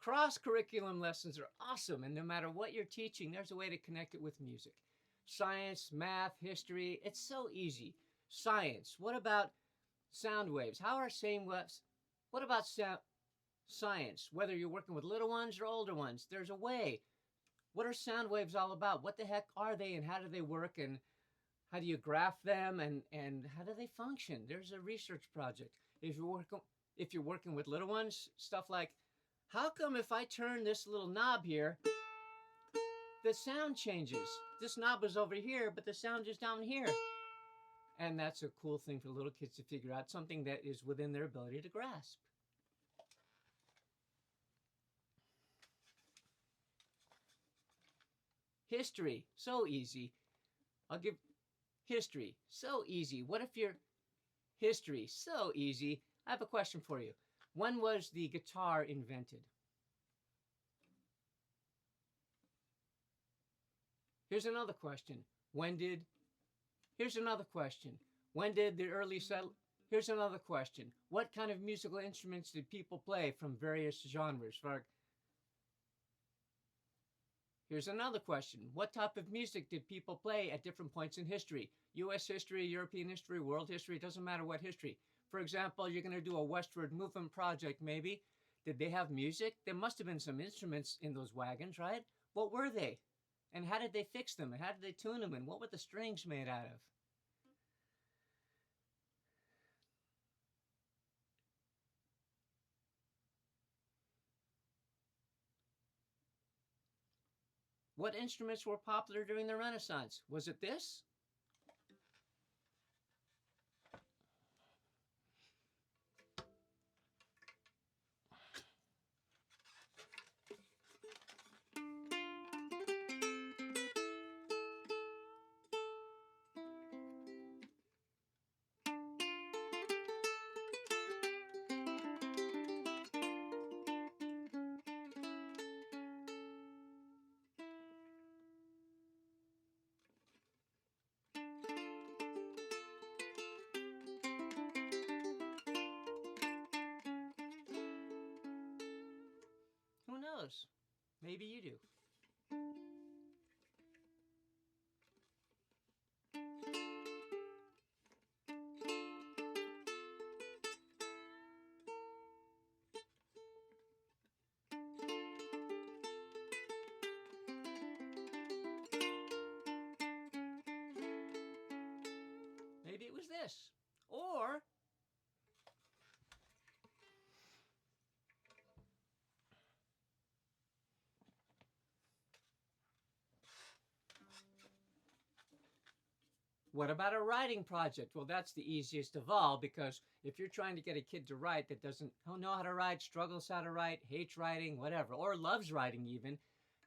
Cross-curriculum lessons are awesome, and no matter what you're teaching, there's a way to connect it with music. Science, math, history, it's so easy. Science, what about sound waves? How are same waves? What about science? Whether you're working with little ones or older ones, there's a way. What are sound waves all about? What the heck are they, and how do they work, and how do you graph them, and how do they function? There's a research project. If you're working with little ones, stuff like, how come if I turn this little knob here, the sound changes? This knob is over here, but the sound is down here. And that's a cool thing for little kids to figure out, something that is within their ability to grasp. History, so easy. I'll give history, so easy. What if your history, so easy. I have a question for you. When was the guitar invented? Here's another question. Here's another question. When did the early settlers... Here's another question. What kind of musical instruments did people play from various genres? Here's another question. What type of music did people play at different points in history? U.S. history, European history, world history, it doesn't matter what history. For example, you're going to do a westward movement project, maybe. Did they have music? There must have been some instruments in those wagons, right? What were they? And how did they fix them? And how did they tune them? And what were the strings made out of? What instruments were popular during the Renaissance? Was it this? Who knows? Maybe you do. Maybe it was this. Or what about a writing project? Well, that's the easiest of all, because if you're trying to get a kid to write that doesn't know how to write, struggles how to write, hates writing, whatever, or loves writing even,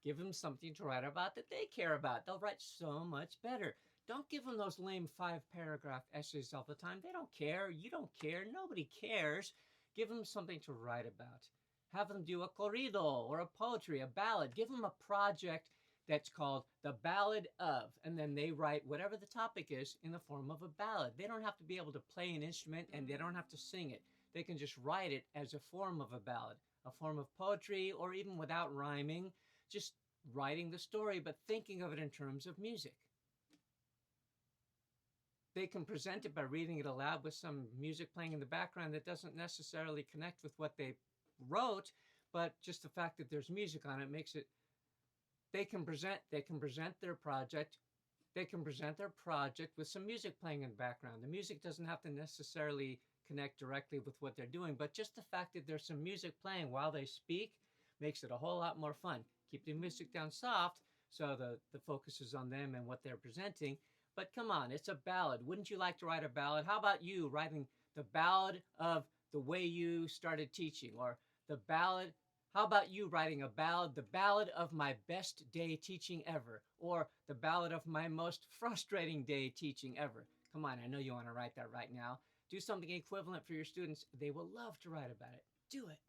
give them something to write about that they care about. They'll write so much better. Don't give them those lame 5-paragraph essays all the time. They don't care. You don't care. Nobody cares. Give them something to write about. Have them do a corrido or a poetry, a ballad. Give them a project that's called The Ballad of, and then they write whatever the topic is in the form of a ballad. They don't have to be able to play an instrument, and they don't have to sing it. They can just write it as a form of a ballad, a form of poetry, or even without rhyming, just writing the story, but thinking of it in terms of music. They can present it by reading it aloud with some music playing in the background that doesn't necessarily connect with what they wrote, but just the fact that there's music on it makes it. They can present their project. They can present their project with some music playing in the background. The music doesn't have to necessarily connect directly with what they're doing, but just the fact that there's some music playing while they speak makes it a whole lot more fun. Keep the music down soft so the focus is on them and what they're presenting. But come on, it's a ballad. Wouldn't you like to write a ballad? How about you writing the ballad of the way you started teaching, or the ballad? How about you writing a ballad, the ballad of my best day teaching ever, or the ballad of my most frustrating day teaching ever? Come on, I know you want to write that right now. Do something equivalent for your students. They will love to write about it. Do it.